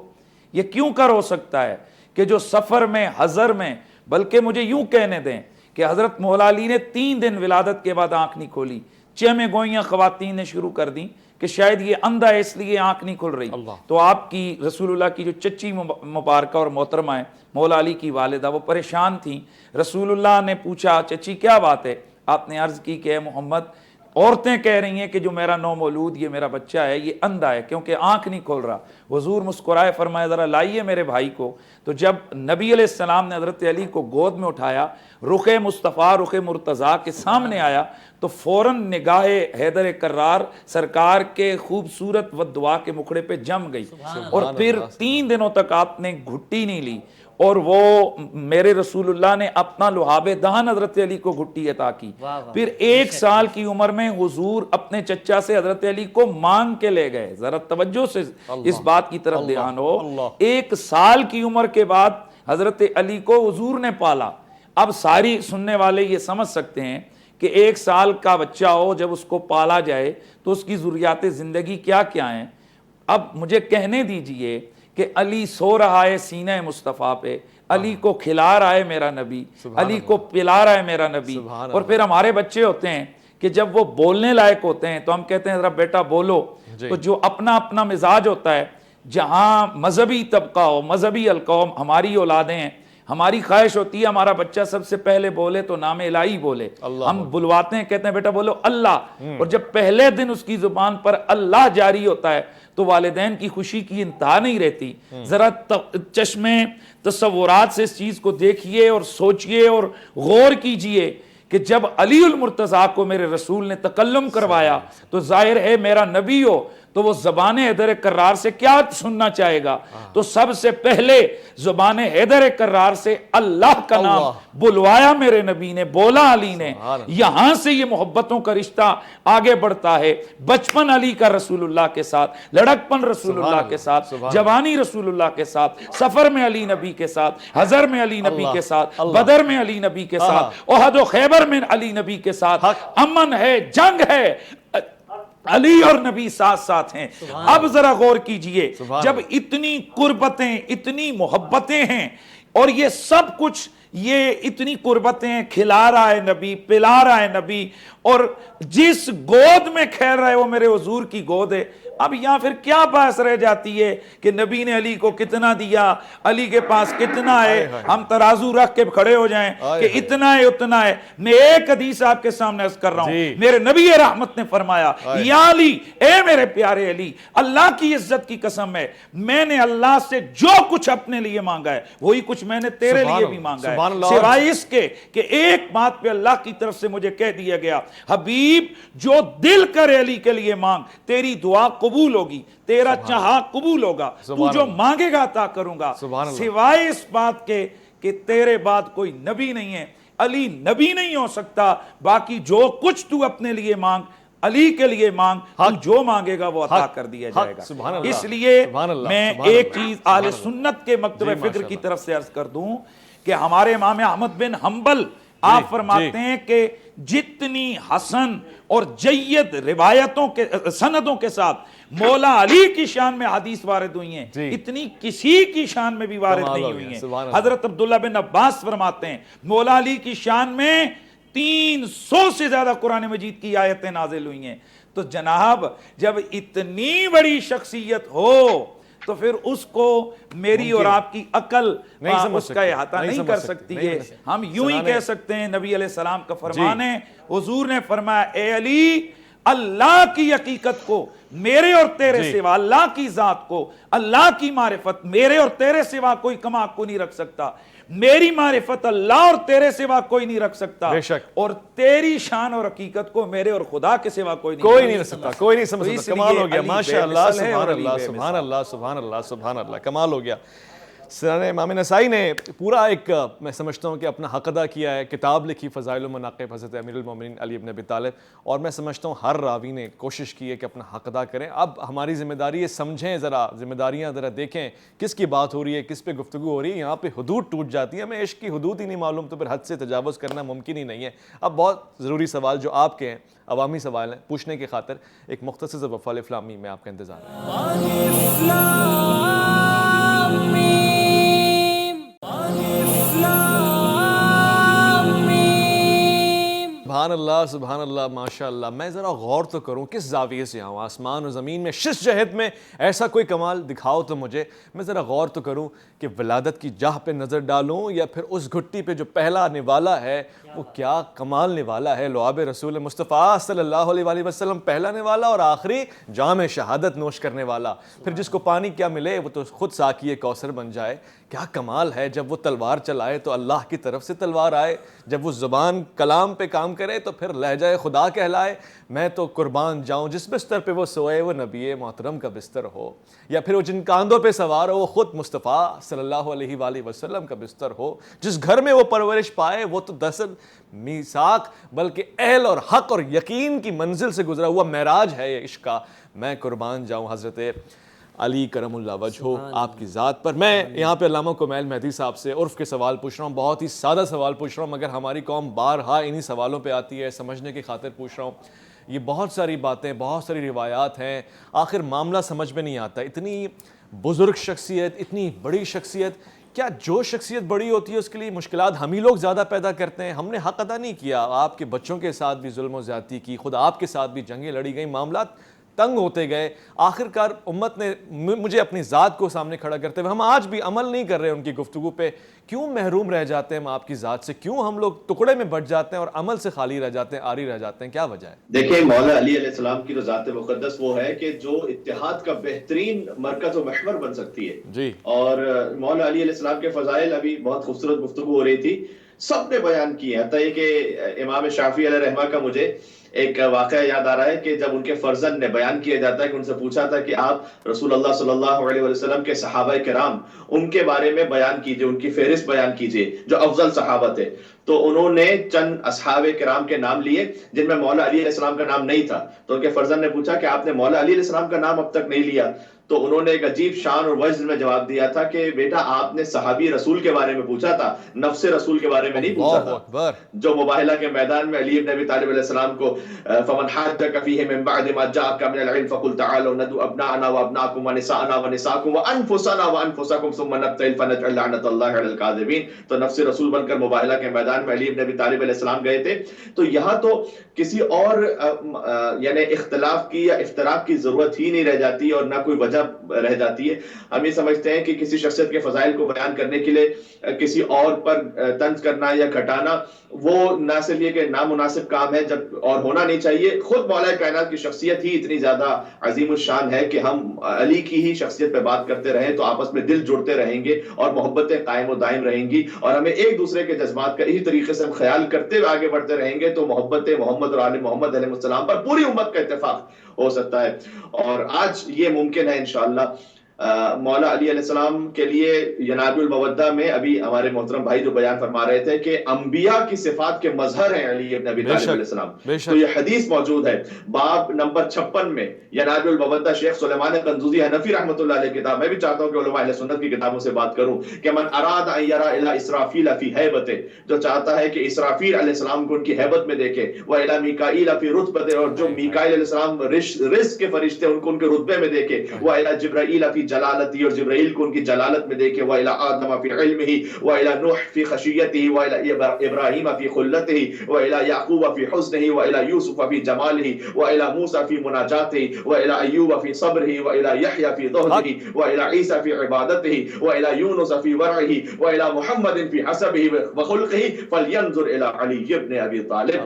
یہ کیوں کر ہو سکتا ہے کہ جو سفر میں، حضر میں، بلکہ مجھے یوں کہنے دیں کہ حضرت مولا علی نے 3 دن ولادت کے بعد آنکھ نہیں کھولی، چیمیں گوئیاں خواتین نے شروع کر دیں کہ شاید یہ اندھا ہے اس لیے آنکھ نہیں کھل رہی۔ تو آپ کی رسول اللہ کی جو چچی مبارکہ اور محترمہ ہے مولا علی کی والدہ، وہ پریشان تھیں۔ رسول اللہ نے پوچھا چچی کیا بات ہے؟ آپ نے عرض کی کہ اے محمد، عورتیں کہہ رہی ہیں کہ جو میرا نو مولود یہ میرا بچہ ہے یہ اندھا ہے کیونکہ آنکھ نہیں کھول رہا۔ حضور مسکرائے، فرمایا ذرا لائیے میرے بھائی کو۔ تو جب نبی علیہ السلام نے حضرت علی کو گود میں اٹھایا، رخ مصطفیٰ رخ مرتضیٰ کے سامنے آیا تو فوراً نگاہ حیدر کرار سرکار کے خوبصورت و دعا کے مکھڑے پہ جم گئی، اور پھر 3 دنوں تک آپ نے گھٹی نہیں لی، اور وہ میرے رسول اللہ نے اپنا لحاب دہن حضرت علی کو گھٹی عطا کی۔ پھر 1 سال کی عمر میں حضور اپنے چچا سے حضرت علی کو مانگ کے لے گئے۔ ذرا توجہ سے اس بات کی طرف دھیان ہو، 1 سال کی عمر کے بعد حضرت علی کو حضور نے پالا۔ اب ساری سننے والے یہ سمجھ سکتے ہیں کہ 1 سال کا بچہ ہو جب اس کو پالا جائے تو اس کی ضروریات زندگی کیا کیا ہیں۔ اب مجھے کہنے دیجئے کہ علی سو رہا ہے سینہ مصطفیٰ پہ، علی کو کھلا رہا ہے میرا نبی، علی کو پلا رہا ہے میرا نبی۔ اور پھر ہمارے بچے ہوتے ہیں کہ جب وہ بولنے لائق ہوتے ہیں تو ہم کہتے ہیں ذرا بیٹا بولو، تو جو اپنا اپنا مزاج ہوتا ہے، جہاں مذہبی طبقہ ہو، مذہبی القوم، ہماری اولادیں ہیں، ہماری خواہش ہوتی ہے ہمارا بچہ سب سے پہلے بولے تو نام الہی بولے، ہم بلواتے ہیں، کہتے ہیں بیٹا بولو اللہ، اور جب پہلے دن اس کی زبان پر اللہ جاری ہوتا ہے تو والدین کی خوشی کی انتہا نہیں رہتی۔ ذرا چشمے تصورات سے اس چیز کو دیکھیے اور سوچئے اور غور کیجئے کہ جب علی المرتضیٰ کو میرے رسول نے تکلم کروایا تو ظاہر ہے میرا نبی ہو تو وہ زبان حیدر کرار سے کیا سننا چاہے گا، تو سب سے پہلے زبان حیدر کرار سے اللہ کا نام بلوایا میرے نبی نے، بولا علی نے۔ یہاں سے یہ محبتوں کا رشتہ آگے بڑھتا ہے، بچپن علی کا رسول اللہ کے ساتھ، لڑکپن رسول اللہ کے ساتھ، جوانی رسول اللہ کے ساتھ، سفر میں علی نبی کے ساتھ، حضر میں علی نبی کے ساتھ، بدر میں علی نبی کے ساتھ، احد و خیبر میں علی نبی کے ساتھ، امن ہے، جنگ ہے، علی اور نبی ساتھ ساتھ ہیں۔ اب ذرا غور کیجئے، جب اتنی قربتیں، اتنی محبتیں ہیں اور یہ سب کچھ، یہ اتنی قربتیں، کھلا رہا ہے نبی، پلا رہا ہے نبی، اور جس گود میں کھیل رہا ہے وہ میرے حضور کی گود ہے، اب یہاں پھر کیا بحث رہ جاتی ہے کہ نبی نے علی کو کتنا دیا، علی کے پاس کتنا ہے، ہم ترازو رکھ کے کھڑے ہو جائیں کہ اتنا ہے اتنا ہے۔ میں ایک حدیث آپ کے سامنے عرض کر رہا ہوں، میرے نبی رحمت نے فرمایا، یا علی، اے میرے پیارے علی، اللہ کی عزت کی قسم ہے، میں نے اللہ سے جو کچھ اپنے لیے مانگا ہے وہی کچھ میں نے تیرے لیے بھی مانگا ہے، سوائے اس کے کہ ایک بات پہ اللہ کی طرف سے مجھے کہہ دیا گیا، حبیب جو دل کرے علی کے لیے مانگ، تیری دعا قبول ہوگی، تیرا چاہا قبول ہوگا، تو جو مانگے گا عطا کروں گا، سوائے اس بات کے کہ تیرے بعد کوئی نبی نہیں ہے، علی نبی نہیں ہو سکتا، باقی جو کچھ تو اپنے لیے مانگ، علی کے لیے مانگ، تو جو مانگے گا وہ عطا کر دیا جائے گا۔ اس لیے میں ایک چیز اہل سنت کے مکتب فکر کی طرف سے عرض کر دوں کہ ہمارے امام احمد بن حنبل آپ فرماتے ہیں کہ جتنی حسن اور جید روایتوں کے سندوں کے ساتھ مولا علی کی شان میں حدیث وارد ہوئی ہیں، اتنی کسی کی شان میں بھی وارد نہیں ہوئی ہیں۔ حضرت عبداللہ بن عباس فرماتے ہیں مولا علی کی شان میں 300 سے زیادہ قرآن مجید کی آیتیں نازل ہوئی ہیں۔ تو جناب جب اتنی بڑی شخصیت ہو تو پھر اس کو میری اور آپ کی عقل اس کا احاطہ نہیں کر سکتی ہے۔ ہم یوں ہی کہہ سکتے ہیں، نبی علیہ السلام کا فرمان ہے، حضور نے فرمایا، اے علی، اللہ کی حقیقت کو میرے اور تیرے سوا، اللہ کی ذات کو، اللہ کی معرفت میرے اور تیرے سوا کوئی کما کو نہیں رکھ سکتا، میری معرفت اللہ اور تیرے سوا کوئی نہیں رکھ سکتا، اور تیری شان اور حقیقت کو میرے اور خدا کے سوا کوئی نہیں رکھ سکتا، کوئی نہیں سمجھ سکتا۔ کمال ہو گیا، ماشاءاللہ، سبحان اللہ، سبحان اللہ، سبحان اللہ، سبحان اللہ، کمال ہو گیا۔ سنن امام نسائی نے پورا ایک، میں سمجھتا ہوں کہ اپنا حق ادا کیا ہے، کتاب لکھی فضائل و مناقب حضرت امیر المومنین علی بن ابی طالب، اور میں سمجھتا ہوں ہر راوی نے کوشش کی ہے کہ اپنا حق ادا کریں۔ اب ہماری ذمہ داری ہے، سمجھیں ذرا ذمہ داریاں، ذرا دیکھیں کس کی بات ہو رہی ہے، کس پہ گفتگو ہو رہی ہے، یہاں پہ حدود ٹوٹ جاتی ہیں، ہمیں عشق کی حدود ہی نہیں معلوم تو پھر حد سے تجاوز کرنا ممکن ہی نہیں ہے۔ اب بہت ضروری سوال جو آپ کے ہیں، عوامی سوال ہیں، پوچھنے کی خاطر ایک مختصر وقفہ الفلامی میں آپ کا انتظار ہے۔ سبحان اللہ، سبحان اللہ، ماشاءاللہ۔ میں ذرا غور تو کروں کس زاویے سے آؤں، آسمان و زمین میں شش جہت میں ایسا کوئی کمال دکھاؤ تو مجھے، میں ذرا غور تو کروں کہ ولادت کی جاہ پہ نظر ڈالوں یا پھر اس گھٹی پہ جو پہلا نوالا ہے وہ کیا کمال نوالا ہے، لعاب رسول مصطفیٰ صلی اللہ علیہ وآلہ وسلم، پہلا نوالا اور آخری جام شہادت نوش کرنے والا، پھر جس کو پانی کیا ملے وہ تو خود ساقی کوثر بن جائے۔ کیا کمال ہے، جب وہ تلوار چلائے تو اللہ کی طرف سے تلوار آئے، جب وہ زبان کلام پہ کام کرے تو پھر لہجہ خدا کہلائے۔ میں تو قربان جاؤں جس بستر پہ وہ سوئے وہ نبی محترم کا بستر ہو، یا پھر وہ جن کاندھوں پہ سوار ہو وہ خود مصطفیٰ صلی اللہ علیہ وآلہ وسلم کا بستر ہو، جس گھر میں وہ پرورش پائے وہ تو دراصل میثاق بلکہ اہل اور حق اور یقین کی منزل سے گزرا ہوا معراج ہے یہ عشق کا۔ میں قربان جاؤں حضرت علی کرم اللہ وجہہ آپ کی ذات پر۔ میں یہاں پہ علامہ کمیل مہدی صاحب سے عرف کے سوال پوچھ رہا ہوں، بہت ہی سادہ سوال پوچھ رہا ہوں، مگر ہماری قوم بارہا انہی سوالوں پہ آتی ہے، سمجھنے کی خاطر پوچھ رہا ہوں۔ یہ بہت ساری باتیں، بہت ساری روایات ہیں، آخر معاملہ سمجھ میں نہیں آتا۔ اتنی بزرگ شخصیت، اتنی بڑی شخصیت، کیا جو شخصیت بڑی ہوتی ہے اس کے لیے مشکلات ہم ہی لوگ زیادہ پیدا کرتے ہیں؟ ہم نے حق ادا نہیں کیا، آپ کے بچوں کے ساتھ بھی ظلم و زیادتی کی، خود آپ کے ساتھ بھی جنگیں لڑی گئیں، معاملات تنگ ہوتے گئے، آخر کار امت نے مجھے اپنی ذات کو سامنے کھڑا کرتے ہوئے، ہم آج بھی عمل نہیں کر رہے ان کی گفتگو پہ، کیوں محروم رہ جاتے ہیں ہم آپ کی ذات سے؟ کیوں ہم لوگ ٹکڑے میں بٹ جاتے ہیں اور عمل سے خالی رہ جاتے ہیں، عاری رہ جاتے ہیں؟ کیا وجہ ہے؟ دیکھیں، مولا علی علیہ السلام کی تو ذات مقدس وہ ہے کہ جو اتحاد کا بہترین مرکز و محور بن سکتی ہے. جی. اور مولا علی علیہ السلام کے فضائل ابھی بہت خوبصورت گفتگو ہو رہی تھی، سب نے بیان کی ہے. حتیٰ یہ کہ امام شافعی علیہ رحمہ کا مجھے ایک واقعہ یاد آ رہا ہے کہ جب ان کے فرزند نے بیان کیا جاتا ہے کہ ان سے پوچھا تھا کہ آپ رسول اللہ صلی اللہ علیہ وسلم کے صحابہ کرام ان کے بارے میں بیان کیجئے، ان کی فہرست بیان کیجئے جو افضل صحابہ تھے. تو انہوں نے چند اصحاب کرام کے نام لیے جن میں مولا علی علیہ السلام کا نام نہیں تھا. تو ان کے فرزند نے پوچھا کہ آپ نے مولا علی علیہ السلام کا نام اب تک نہیں لیا. تو انہوں نے ایک عجیب شان اور وجد میں جواب دیا تھا کہ بیٹا آپ نے صحابی رسول کے بارے میں پوچھا تھا، نفس رسول کے بارے میں نہیں پوچھا تھا. جو مباہلہ کے میدان میں علی بن ابی طالب علیہ السلام کو فمن حاجك فيه من بعد ما جاءك من العلم فقل تعالوا ندعو ابناءنا وابناءكم ونساءنا ونساءكم وانفسنا وانفسكم ثم نبتهل فنجعل لعنة الله على الكاذبين. تو نفس رسول بن کر مباہلہ کے میدان میں علی بن ابی طالب علیہ السلام گئے تھے. تو یہاں تو کسی اور یعنی اختلاف کی یا افتراق کی ضرورت ہی نہیں رہ جاتی اور نہ کوئی وجہ رہ جاتی ہے. ہم یہ سمجھتے ہیں کہ کسی شخصیت کے فضائل کو بیان کرنے کے لیے کسی اور پر طنز کرنا یا گھٹانا وہ نہ صرف یہ کہ نامناسب کام ہے جب اور ہونا نہیں چاہیے. خود مولا کائنات کی شخصیت ہی اتنی زیادہ عظیم الشان ہے کہ ہم علی کی ہی شخصیت پہ بات کرتے رہیں تو آپس میں دل جڑتے رہیں گے اور محبتیں قائم و دائم رہیں گی اور ہمیں ایک دوسرے کے جذبات کا اسی طریقے سے ہم خیال کرتے ہوئے آگے بڑھتے رہیں گے تو محبت محمد اور آل محمد علیہ السلام پر پوری امت کا اتفاق ہو سکتا ہے. اور آج یہ ممکن ہے انشاءاللہ. مولا علی علیہ السلام کے لیے ینابع المودہ میں ابھی ہمارے محترم بھائی جو بیان فرما رہے تھے کہ انبیاء کی صفات کے مظہر ہیں علی ابن ابی طالب علیہ السلام. تو یہ حدیث موجود ہے باب نمبر 56 میں ینابع المودہ. شیخ سلیمان قنزوزی حنفی رحمۃ اللہ علیہ کتاب. میں بھی چاہتا ہوں کہ علماء اہل سنت کی کتابوں سے بات کروں کہ من اراد ان یرا الی اسرافیل فی ہیبتہ، جو چاہتا ہے کہ اسرافیل علیہ السلام کو ان کی ہیبت میں دیکھے، و الی میکائیل فی رتبہ، اور جو میکائیل علیہ السلام رزق کے فرشتے ان کو ان کے رتبے میں دیکھے، و الی جبرائیل فی جلالتی، اور جبرائیل کو ان کی جلالت میں دیکھے، وَإِلَىٰ آدَمَ فِي عِلْمِهِ وَإِلَىٰ نُوحٍ فِي خَشِيَّتِهِ وَإِلَىٰ إِبْرَاهِيمَ فِي خُلَّتِهِ وَإِلَىٰ يَعْقُوبَ فِي حُسْنِهِ وَإِلَىٰ يُوسُفَ فِي جَمَالِهِ وَإِلَىٰ مُوسَىٰ فِي مُنَاجَاتِهِ وَإِلَىٰ أَيُّوبَ فِي صَبْرِهِ وَإِلَىٰ يَحْيَىٰ فِي ضُهْدِهِ وَإِلَىٰ عِيسَىٰ فِي عِبَادَتِهِ وَإِلَىٰ يُونُسَ فِي وَرْعِهِ وَإِلَىٰ مُحَمَّدٍ فِي حَسَبِهِ وَخُلْقِهِ فَلْيَنظُرْ إِلَىٰ عَلِيِّ بْنِ أَبِي طَالِبٍ.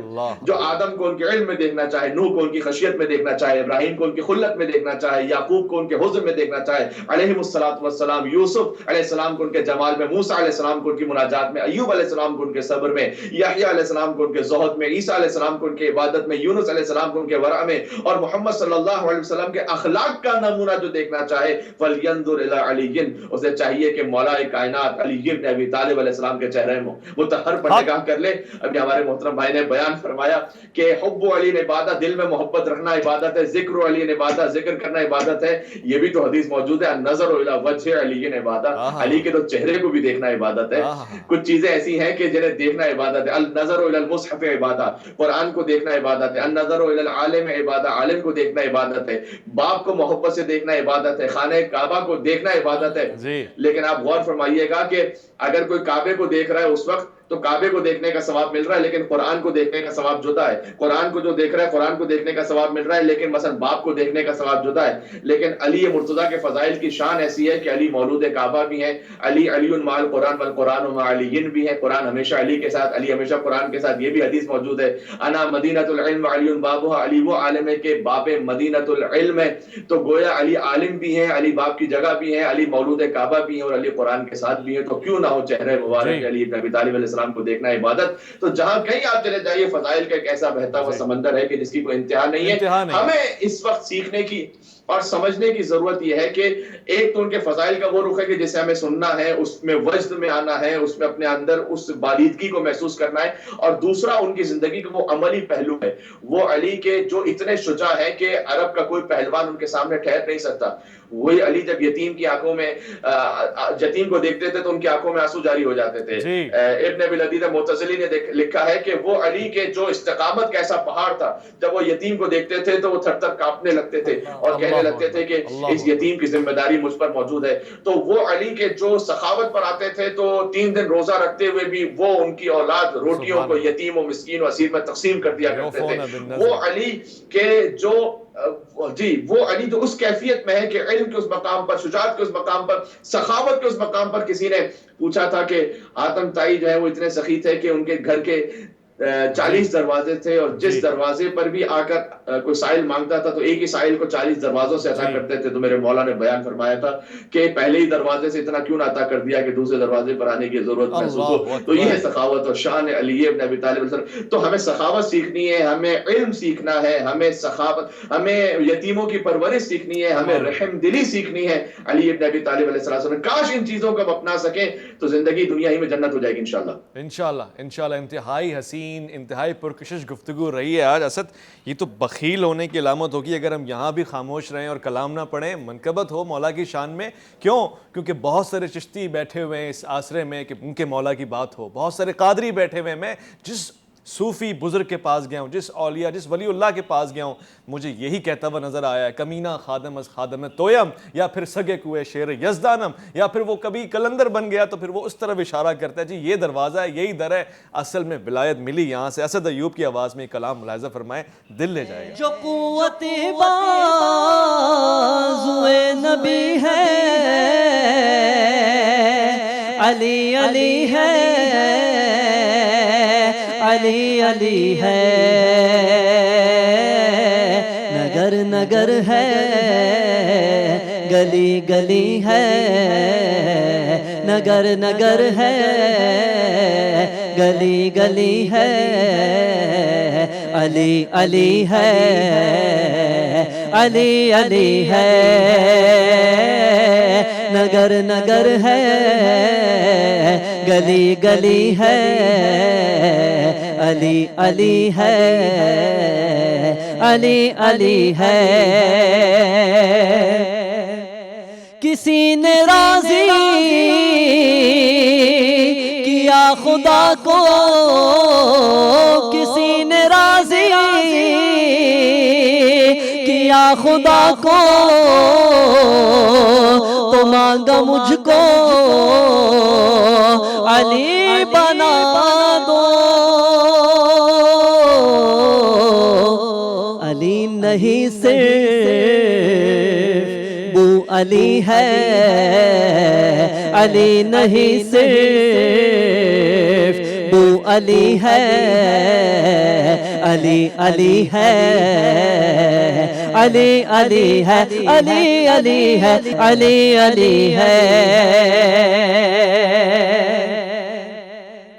جو آدم کو ان کے علم میں دیکھنا چاہے، نوح کو ان کی خشیت میں دیکھنا چاہے، ابراہیم کو ان کی خلت میں دیکھنا چاہے، یعقوب کو ان کے حزن میں دیکھنا چاہے، علیہم الصلوۃ والسلام، یوسف علیہ السلام کو ان کے جمال میں، موسیٰ علیہ السلام کو ان کی مناجات میں، ایوب علیہ السلام کو ان کے صبر میں، یحییٰ علیہ السلام کو ان کے زہد میں، عیسیٰ علیہ السلام کو ان کے عبادت میں، یونس علیہ السلام کو ان کے ورع میں، اور محمد صلی اللہ علیہ وسلم کے اخلاق کا نمونہ جو دیکھنا چاہے فَلْيَنظُرْ إِلَىٰ عَلِيٍّ، اسے چاہیے کہ مولا کائنات علی بن ابی طالب علیہ السلام کے چہرے مطہر پر نگاہ کر لے. ابھی ہمارے محترم بھائی نے بیان فرمایا کہ حب علی عبادت، دل میں محبت رکھنا عبادت ہے، ذکر علی عبادت، ذکر کرنا عبادت ہے. یہ بھی تو حدیث موجود ہے، النظر الی وجہ علی عبادت، علی کے تو چہرے کو بھی دیکھنا عبادت ہے. کچھ چیزیں ایسی ہیں کہ جنہیں دیکھنا عبادت ہے. النظر الی المصحف عبادت، قرآن کو دیکھنا عبادت ہے. النظر الی العالم عبادت، عالم کو دیکھنا عبادت ہے. باپ کو محبت سے دیکھنا عبادت ہے. خانہ کعبہ کو دیکھنا عبادت ہے. لیکن آپ غور فرمائیے گا کہ اگر کوئی کعبے کو دیکھ رہا ہے اس وقت تو کعبے کو دیکھنے کا ثواب مل رہا ہے، لیکن قرآن کو دیکھنے کا ثواب جدا ہے. قرآن کو جو دیکھ رہا ہے قرآن کو دیکھنے کا ثواب مل رہا ہے، لیکن مثلا باپ کو دیکھنے کا ثواب جدا ہے. لیکن علی مرتضیٰ کے فضائل کی شان ایسی ہے کہ علی مولود کعبہ بھی ہیں، علی مع القرآن والقرآن مع علی بھی ہے. قرآن ہمیشہ علی کے ساتھ، علی ہمیشہ قرآن کے ساتھ. یہ بھی حدیث موجود ہے، انا مدینۃ العلم علی بابها، علی وہ عالم ہے کہ باب مدینۃ العلم ہے. تو گویا علی عالم بھی ہیں، علی باپ کی جگہ بھی ہیں، علی مولود کعبہ بھی ہیں اور علی قرآن کے ساتھ بھی ہیں. تو کیوں نہ ہو چہرے مبارک علی بن ابی طالب علیہ السلام کو دیکھنا عبادت. تو جہاں کہیں آپ چلے جائیے فضائل کا ایک ایسا بہتا ہوا سمندر ہے کہ جس کی کوئی انتہا نہیں ہے. ہمیں اس وقت سیکھنے کی اور سمجھنے کی ضرورت یہ ہے کہ ایک تو ان کے فضائل کا وہ رخ ہے کہ جسے ہمیں سننا ہے، اس میں وجد میں آنا ہے، اس میں اپنے اندر اس باریدگی کو محسوس کرنا ہے. اور دوسرا ان کی زندگی کا وہ عملی پہلو ہے. وہ علی کے جو اتنے شجاع ہے کہ عرب کا کوئی پہلوان ان کے سامنے ٹھہر نہیں سکتا. وہی علی جب یتیم کی آنکھوں میں یتیم کو دیکھتے تھے تو ان کی آنکھوں میں آنسو جاری ہو جاتے تھے. ابن ابی العدید معتزلی نے لکھا ہے کہ وہ علی کے جو استقامت کا ایسا پہاڑ تھا، جب وہ یتیم کو دیکھتے تھے تو وہ تھر تھر کانپنے لگتے تھے اور کہنے لگتے تھے کہ اس یتیم کی ذمہ داری مجھ پر موجود ہے. تو وہ علی کے جو سخاوت پر آتے تھے تو 3 دن روزہ رکھتے ہوئے بھی وہ ان کی اولاد روٹیوں کو یتیم و مسکین و اسیر میں تقسیم کر دیا کرتے تھے. وہ علی کے جو وہ علی جو اس کیفیت میں ہے کہ علم کے اس مقام پر، شجاعت کے اس مقام پر، سخاوت کے اس مقام پر. کسی نے پوچھا تھا کہ آتم تائی جو ہے وہ اتنے سخی تھے کہ ان کے گھر کے 40 دروازے تھے اور جس دروازے پر بھی آ کر کوئی سائل مانگتا تھا تو ایک ہی سائل کو 40 دروازوں سے عطا کرتے تھے. تو میرے مولا نے بیان فرمایا تھا کہ پہلے ہی دروازے سے اتنا کیوں نہ عطا کر دیا کہ دوسرے دروازے پر آنے کی ضرورت محسوس ہو. تو یہ سخاوت اور شان علی ابن ابی طالب علیہ السلام. تو ہمیں سخاوت سیکھنی ہے، ہمیں علم سیکھنا ہے، ہمیں سخاوت، ہمیں یتیموں کی پرورش سیکھنی ہے، ہمیں رحم دلی سیکھنی ہے. علی ابن ابی طالب علیہ السلام، کاش ان چیزوں کو ہم اپنا سکیں تو زندگی دنیا ہی میں جنت ہو جائے گی انشاءاللہ. انشاءاللہ. انتہائی حسین، انتہائی پرکشش گفتگو رہی ہے آج. اسد، یہ تو بخیل ہونے کی علامت ہوگی اگر ہم یہاں بھی خاموش رہیں اور کلام نہ پڑھیں. منقبت ہو مولا کی شان میں. کیوں؟ کیونکہ بہت سارے چشتی بیٹھے ہوئے ہیں اس آسرے میں کہ ان کے مولا کی بات ہو، بہت سارے قادری بیٹھے ہوئے ہیں. میں جس صوفی بزرگ کے پاس گیا ہوں، جس اولیاء، جس ولی اللہ کے پاس گیا ہوں، مجھے یہی کہتا ہوا نظر آیا ہے، کمینہ خادم از خادم تویم، یا پھر سگے کوئے شیر یزدانم، یا پھر وہ کبھی کلندر بن گیا تو پھر وہ اس طرف اشارہ کرتا ہے جی یہ دروازہ ہے، یہی در ہے. اصل میں ولایت ملی یہاں سے. اسد ایوب کی آواز میں یہ کلام ملاحظہ فرمائیں، دل لے جائے گا. جو قوت بازوئے نبی ہے علی علی ہے، علی علی ہے. نگر نگر ہے، گلی گلی ہے، نگر نگر ہے، گلی گلی ہے. علی علی ہے، علی علی ہے، نگر نگر ہے، گلی گلی ہے. علی علی ہے، علی علی ہے. کسی نے راضی کیا خدا کو، کسی نے راضی کیا خدا کو، تو مانگا مجھ کو علی بنا دو. علی نہیں صرف بو علی ہے، علی نہیں صرف بو علی ہے، علی علی ہے، علی علی ہے، علی علی ہے، علی علی ہے.